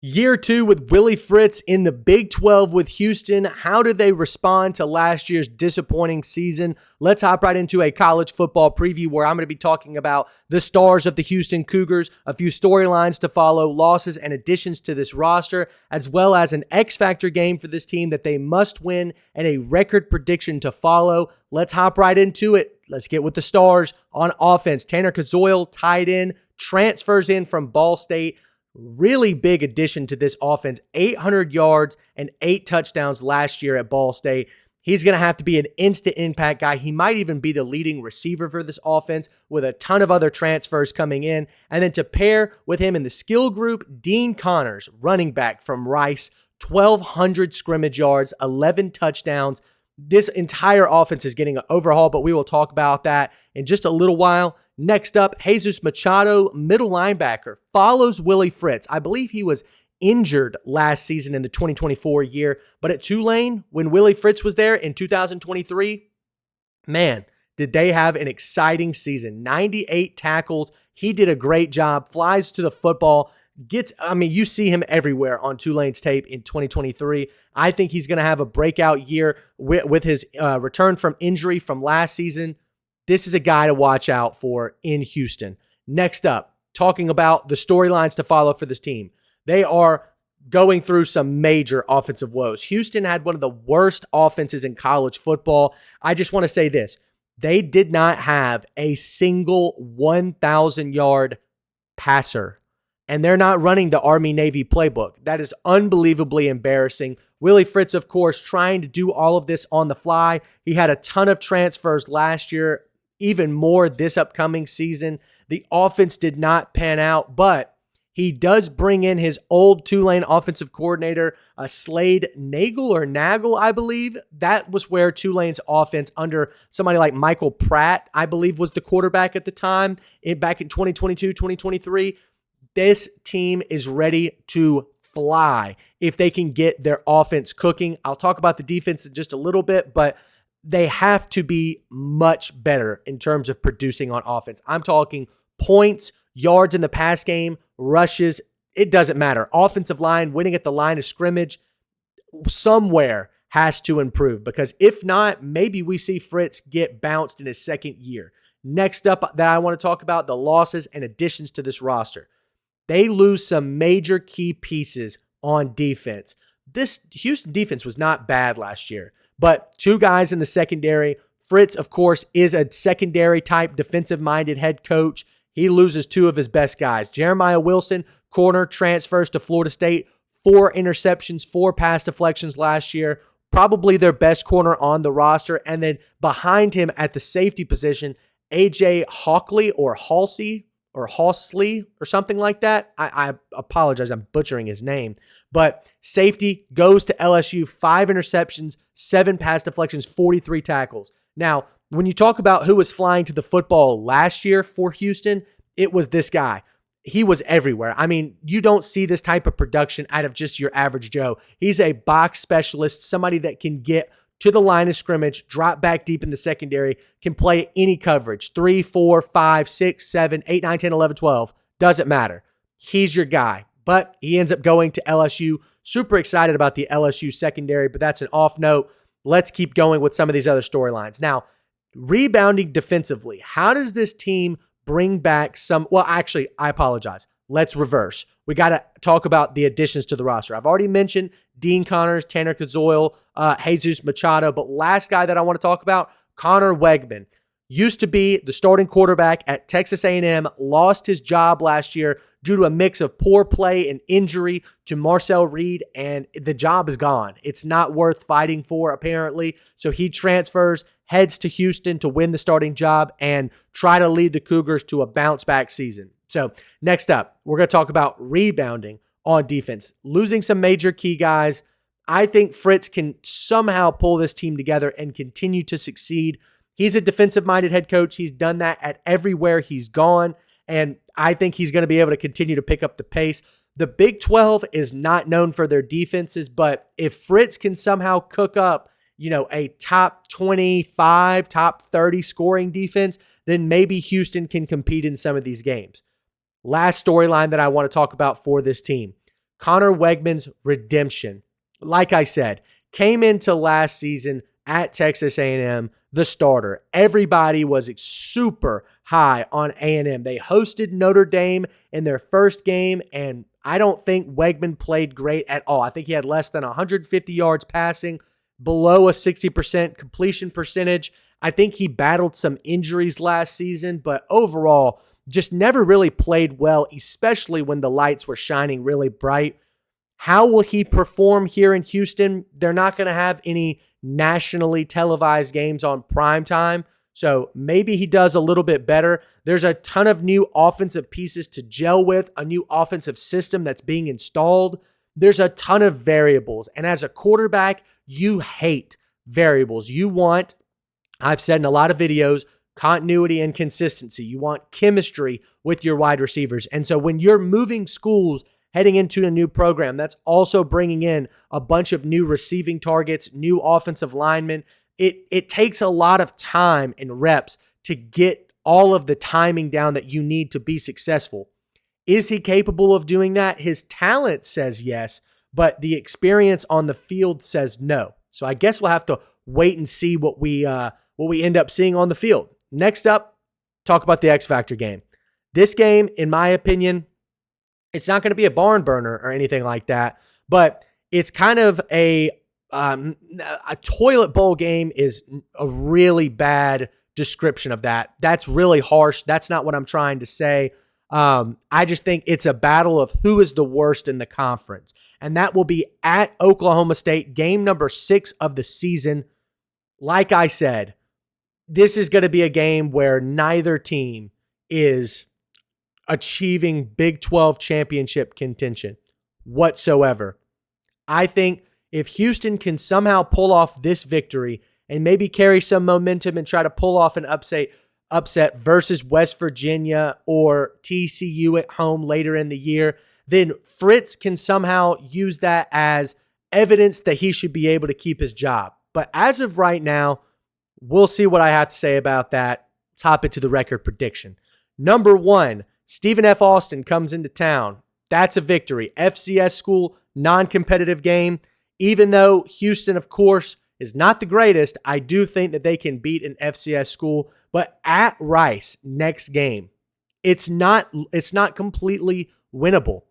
Year two with Willie Fritz in the Big 12 with Houston. How did they respond to last year's disappointing season? Let's hop right into a college football preview where I'm going to be talking about the stars of the Houston Cougars, a few storylines to follow, losses and additions to this roster, as well as an X-Factor game for this team that they must win and a record prediction to follow. Let's hop right into it. Let's get with the stars on offense. Tanner Kazoil, tight end, transfers in from Ball State. Really big addition to this offense. 800 yards and 8 touchdowns last year at Ball State. He's going to have to be an instant impact guy. He might even be the leading receiver for this offense with a ton of other transfers coming in. And then to pair with him in the skill group, Dean Connors, running back from Rice, 1,200 scrimmage yards, 11 touchdowns. This entire offense is getting an overhaul, but we will talk about that in just a little while. Next up, Jesus Machado, middle linebacker, follows Willie Fritz. I believe he was injured last season in the 2024 year, but at Tulane, when Willie Fritz was there in 2023, man, did they have an exciting season. 98 tackles. He did a great job, flies to the football, you see him everywhere on Tulane's tape in 2023. I think he's going to have a breakout year with his return from injury from last season. This is a guy to watch out for in Houston. Next up, talking about the storylines to follow for this team. They are going through some major offensive woes. Houston had one of the worst offenses in college football. I just want to say this. They did not have a single 1,000-yard passer. And they're not running the Army-Navy playbook. That is unbelievably embarrassing. Willie Fritz, of course, trying to do all of this on the fly. He had a ton of transfers last year, even more this upcoming season. The offense did not pan out, but he does bring in his old Tulane offensive coordinator, Slade Nagel, I believe. That was where Tulane's offense under somebody like Michael Pratt, I believe, was the quarterback at the time, back in 2022, 2023. This team is ready to fly if they can get their offense cooking. I'll talk about the defense in just a little bit, but they have to be much better in terms of producing on offense. I'm talking points, yards in the pass game, rushes. It doesn't matter. Offensive line, winning at the line of scrimmage, somewhere has to improve, because if not, maybe we see Fritz get bounced in his second year. Next up that I want to talk about, the losses and additions to this roster. They lose some major key pieces on defense. This Houston defense was not bad last year, but 2 guys in the secondary. Fritz, of course, is a secondary type defensive-minded head coach. He loses 2 of his best guys. Jeremiah Wilson, corner, transfers to Florida State. 4 interceptions, 4 pass deflections last year. Probably their best corner on the roster. And then behind him at the safety position, A.J. Hawkley or Halsey, or Halsley or something like that. I apologize, I'm butchering his name. But safety goes to LSU, 5 interceptions, 7 pass deflections, 43 tackles. Now, when you talk about who was flying to the football last year for Houston, it was this guy. He was everywhere. I mean, you don't see this type of production out of just your average Joe. He's a box specialist, somebody that can get to the line of scrimmage, drop back deep in the secondary, can play any coverage, 3, 4, 5, 6, 7, 8, 9, 10, 11, 12. Doesn't matter. He's your guy. But he ends up going to LSU. Super excited about the LSU secondary, but that's an off note. Let's keep going with some of these other storylines. Now, rebounding defensively. How does this team bring back some... Well, actually, I apologize. Let's reverse. We got to talk about the additions to the roster. I've already mentioned Dean Connors, Tanner Kazoil, Jesus Machado, but last guy that I want to talk about, Connor Wegman. Used to be the starting quarterback at Texas A&M, lost his job last year due to a mix of poor play and injury to Marcel Reed, and the job is gone. It's not worth fighting for, apparently, so he transfers, heads to Houston to win the starting job and try to lead the Cougars to a bounce-back season. So next up, we're going to talk about rebounding on defense. Losing some major key guys. I think Fritz can somehow pull this team together and continue to succeed. He's a defensive-minded head coach. He's done that at everywhere he's gone, and I think he's going to be able to continue to pick up the pace. The Big 12 is not known for their defenses, but if Fritz can somehow cook up, a top 25, top 30 scoring defense, then maybe Houston can compete in some of these games. Last storyline that I want to talk about for this team. Connor Wegman's redemption. Like I said, came into last season at Texas A&M, the starter. Everybody was super high on A&M. They hosted Notre Dame in their first game, and I don't think Wegman played great at all. I think he had less than 150 yards passing, below a 60% completion percentage. I think he battled some injuries last season, but overall, just never really played well, especially when the lights were shining really bright. How will he perform here in Houston? They're not going to have any nationally televised games on prime time, so maybe he does a little bit better. There's a ton of new offensive pieces to gel with, a new offensive system that's being installed. There's a ton of variables, and as a quarterback, you hate variables. You want, I've said in a lot of videos, continuity and consistency. You want chemistry with your wide receivers. And so when you're moving schools heading into a new program, that's also bringing in a bunch of new receiving targets, new offensive linemen. It takes a lot of time and reps to get all of the timing down that you need to be successful. Is he capable of doing that? His talent says yes, but the experience on the field says no. So I guess we'll have to wait and see what we end up seeing on the field. Next up, talk about the X Factor game. This game, in my opinion, it's not going to be a barn burner or anything like that, but it's kind of a toilet bowl game is a really bad description of that. That's really harsh. That's not what I'm trying to say. I just think it's a battle of who is the worst in the conference, and that will be at Oklahoma State, game number 6 of the season. Like I said, this is going to be a game where neither team is achieving Big 12 championship contention whatsoever. I think if Houston can somehow pull off this victory and maybe carry some momentum and try to pull off an upset versus West Virginia or TCU at home later in the year, then Fritz can somehow use that as evidence that he should be able to keep his job. But as of right now, we'll see what I have to say about that. Let's hop into the record prediction. Number 1, Stephen F. Austin comes into town. That's a victory. FCS school, non-competitive game. Even though Houston, of course, is not the greatest, I do think that they can beat an FCS school. But at Rice next game, it's not completely winnable.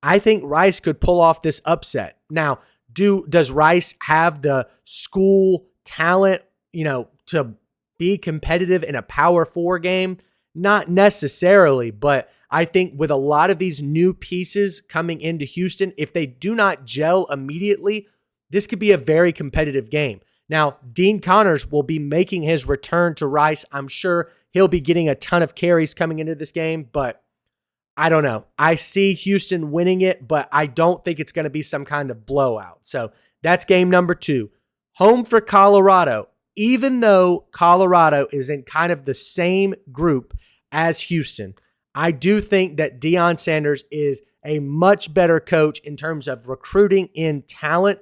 I think Rice could pull off this upset. Now, does Rice have the school talent, to be competitive in a Power 4 game? Not necessarily, but I think with a lot of these new pieces coming into Houston, if they do not gel immediately, this could be a very competitive game. Now, Dean Connors will be making his return to Rice. I'm sure he'll be getting a ton of carries coming into this game, but I don't know. I see Houston winning it, but I don't think it's going to be some kind of blowout. So that's game number 2. Home for Colorado. Even though Colorado is in kind of the same group as Houston, I do think that Deion Sanders is a much better coach in terms of recruiting in talent.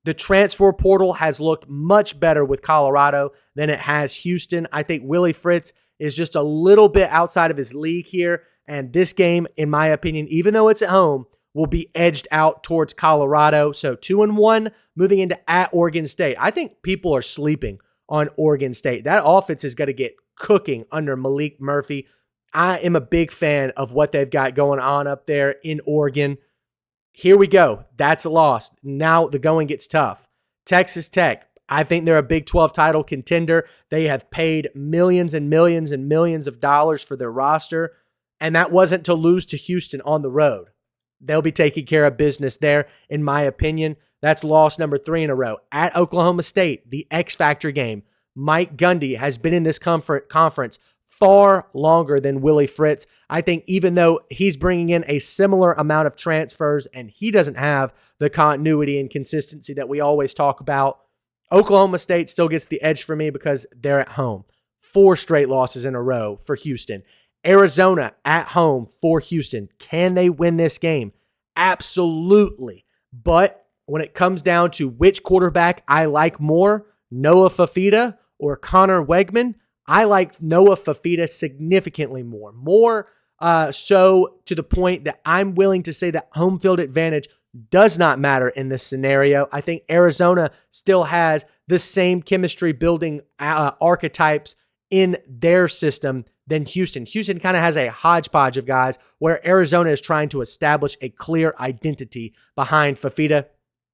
The transfer portal has looked much better with Colorado than it has Houston. I think Willie Fritz is just a little bit outside of his league here. And this game, in my opinion, even though it's at home, will be edged out towards Colorado. So 2-1 moving into at Oregon State. I think people are sleeping on Oregon State. That offense is going to get cooking under Malik Murphy. I am a big fan of what they've got going on up there in Oregon. Here we go. That's a loss. Now the going gets tough. Texas Tech. I think they're a Big 12 title contender. They have paid millions and millions and millions of dollars for their roster, and that wasn't to lose to Houston on the road. They'll be taking care of business there, in my opinion. That's loss number 3 in a row. At Oklahoma State, the X Factor game. Mike Gundy has been in this conference far longer than Willie Fritz. I think even though he's bringing in a similar amount of transfers and he doesn't have the continuity and consistency that we always talk about, Oklahoma State still gets the edge for me because they're at home. 4 straight losses in a row for Houston. Arizona at home for Houston. Can they win this game? Absolutely. But when it comes down to which quarterback I like more, Noah Fafita or Connor Wegman, I like Noah Fafita significantly more. So to the point that I'm willing to say that home field advantage does not matter in this scenario. I think Arizona still has the same chemistry building archetypes in their system than Houston. Houston kind of has a hodgepodge of guys where Arizona is trying to establish a clear identity behind Fafita.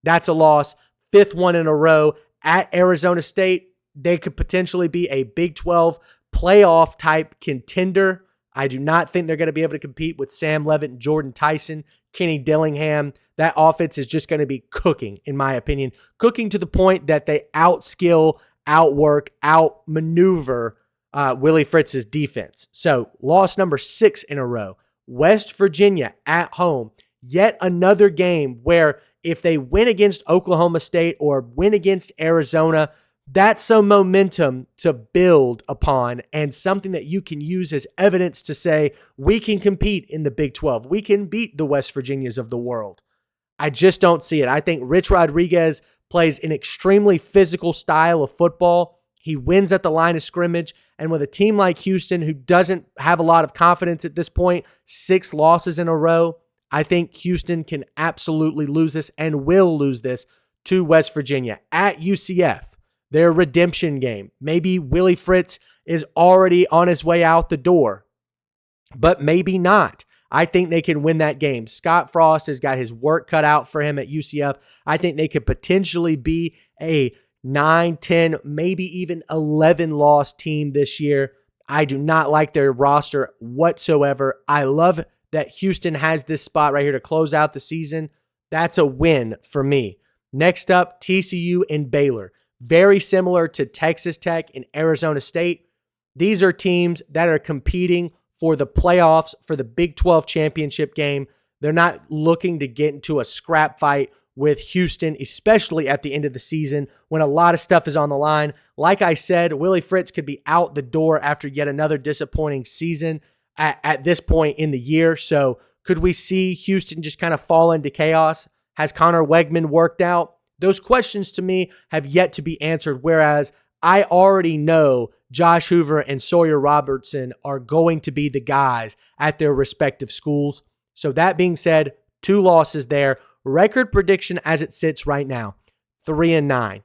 That's a loss. 5th one in a row at Arizona State. They could potentially be a Big 12 playoff type contender. I do not think they're going to be able to compete with Sam Levitt and Jordan Tyson, Kenny Dillingham. That offense is just going to be cooking, in my opinion. Cooking to the point that they outskill, outwork, outmaneuver Willie Fritz's defense. So loss number 6 in a row. West Virginia at home. Yet another game where if they win against Oklahoma State or win against Arizona, that's some momentum to build upon and something that you can use as evidence to say, we can compete in the Big 12. We can beat the West Virginias of the world. I just don't see it. I think Rich Rodriguez plays an extremely physical style of football. He wins at the line of scrimmage. And with a team like Houston, who doesn't have a lot of confidence at this point, 6 losses in a row, I think Houston can absolutely lose this and will lose this to West Virginia at UCF. Their redemption game. Maybe Willie Fritz is already on his way out the door, but maybe not. I think they can win that game. Scott Frost has got his work cut out for him at UCF. I think they could potentially be a 9, 10, maybe even 11 loss team this year. I do not like their roster whatsoever. I love that Houston has this spot right here to close out the season. That's a win for me. Next up, TCU and Baylor. Very similar to Texas Tech and Arizona State. These are teams that are competing for the playoffs, for the Big 12 championship game. They're not looking to get into a scrap fight with Houston, especially at the end of the season when a lot of stuff is on the line. Like I said, Willie Fritz could be out the door after yet another disappointing season at this point in the year. So could we see Houston just kind of fall into chaos? Has Connor Wegman worked out? Those questions to me have yet to be answered, whereas I already know Josh Hoover and Sawyer Robertson are going to be the guys at their respective schools. So that being said, 2 losses there. Record prediction as it sits right now, 3-9.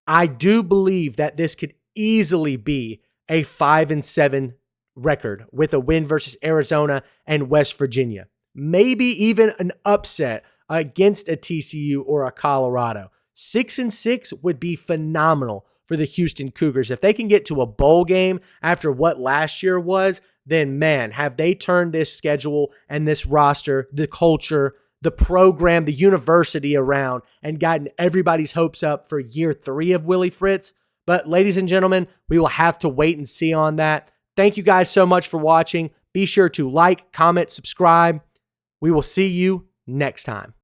I do believe that this could easily be a 5-7 record with a win versus Arizona and West Virginia. Maybe even an upset against a TCU or a Colorado. 6-6 would be phenomenal for the Houston Cougars. If they can get to a bowl game after what last year was, then man, have they turned this schedule and this roster, the culture, the program, the university around and gotten everybody's hopes up for year 3 of Willie Fritz. But ladies and gentlemen, we will have to wait and see on that. Thank you guys so much for watching. Be sure to like, comment, subscribe. We will see you next time.